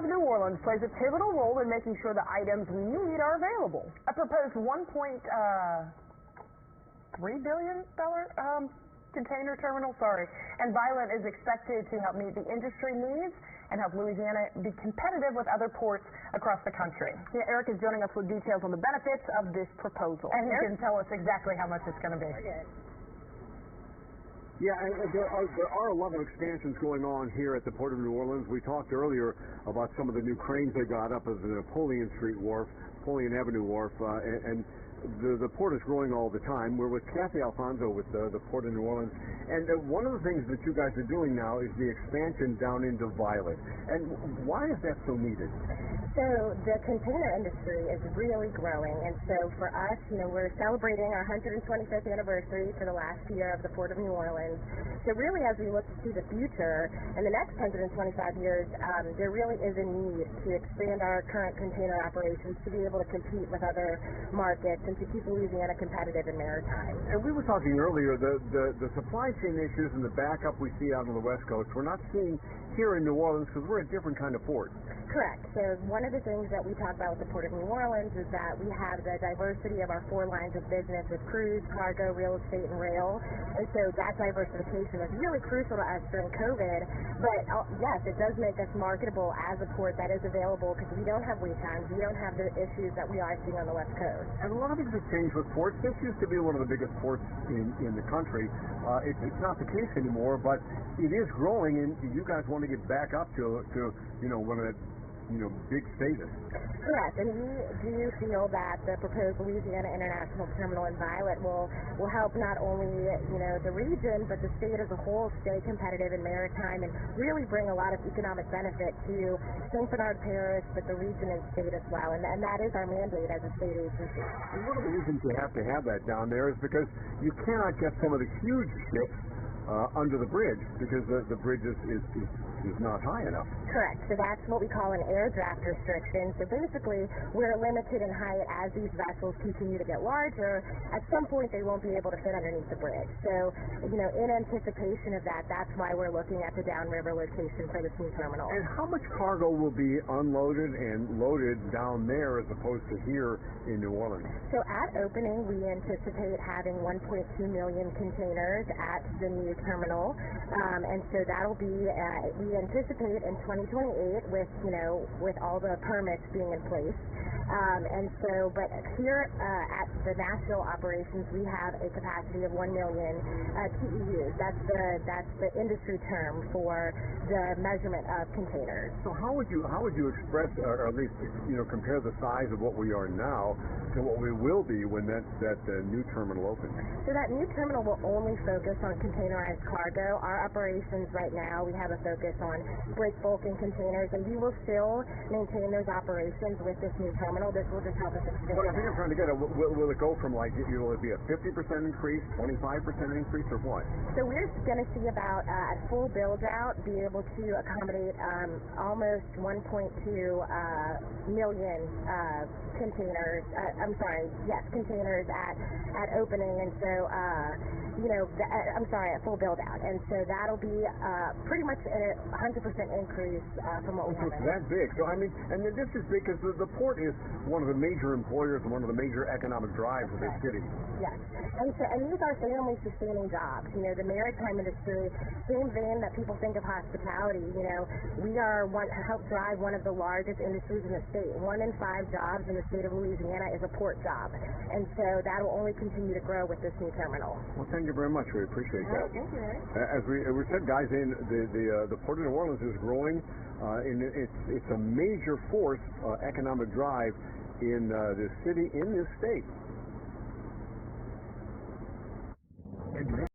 of New Orleans plays a pivotal role in making sure the items we need are available. A proposed $1.3 billion container terminal, and Violet is expected to help meet the industry needs and help Louisiana be competitive with other ports across the country. Yeah, Eric is joining us with details on the benefits of this proposal. And he can tell us exactly how much it's going to be. Yeah, there are a lot of expansions going on here at the Port of New Orleans. We talked earlier about some of the new cranes they got up at the Napoleon Avenue Wharf, and the port is growing all the time. We're with Cathy Alfonso with the Port of New Orleans, and one of the things that you guys are doing now is the expansion down into Violet. And why is that so needed? So the container industry is really growing, and so for us, we're celebrating our 125th anniversary for the last year of the Port of New Orleans. So really, as we look to the future, in the next 125 years, there really is a need to expand our current container operations to be able to compete with other markets and to keep Louisiana competitive in maritime. And we were talking earlier, the supply chain issues and the backup we see out on the West Coast, we're not seeing here in New Orleans because we're a different kind of port. Correct. So one of the things that we talk about with the Port of New Orleans is that we have the diversity of our 4 lines of business with cruise, cargo, real estate, and rail. And so that diversification was really crucial to us during COVID. But yes, it does make us marketable as a port that is available because we don't have wait times. We don't have the issues that we are seeing on the West Coast. And a lot of things have changed with ports. This used to be one of the biggest ports in the country. It's not the case anymore, but it is growing, and you guys want to get back up to one of the big status. Correct, and we do feel that the proposed Louisiana International Terminal in Violet will help not only the region but the state as a whole stay competitive in maritime and really bring a lot of economic benefit to St. Bernard Parish, but the region and state as well, and that is our mandate as a state agency. And one of the reasons you have to have that down there is because you cannot get some of the huge ships under the bridge because the bridge is not high enough. Correct. So that's what we call an air draft restriction. So basically, we're limited in height as these vessels continue to get larger. At some point, they won't be able to fit underneath the bridge. So, in anticipation of that, that's why we're looking at the downriver location for this new terminal. And how much cargo will be unloaded and loaded down there as opposed to here in New Orleans? So at opening, we anticipate having 1.2 million containers at the new terminal, and so that'll be we anticipate in 2028 with all the permits being in place, and so but here at the national operations we have a capacity of 1 million TEUs. That's the industry term for the measurement of containers. So how would you express, or at least compare the size of what we are now to what we will be when that new terminal opens? So that new terminal will only focus on containerized cargo. Our operations right now, we have a focus on break bulk and containers, and we will still maintain those operations with this new terminal. This will just help us expand. What I think I'm trying to get at, will it go from will it be a 50% increase, 25% increase, or what? So we're going to see about at full build out be able to accommodate almost 1.2 million containers. Containers at opening, and so at full build out, and so that'll be pretty much a 100% increase from what we have. It's that big. So and this is big because the port is one of the major employers and one of the major economic drives of this city. Yes, and these are family sustaining jobs. The maritime industry, same vein that people think of hospitality. We help drive one of the largest industries in the state. 1 in 5 jobs in the state of Louisiana is a port job, and so that will only continue to grow with this new terminal. Well, thank you very much. We appreciate that. Thank you, Eric. As we said, guys, the Port of New Orleans is growing, and it's a major force economic drive in this city, in this state.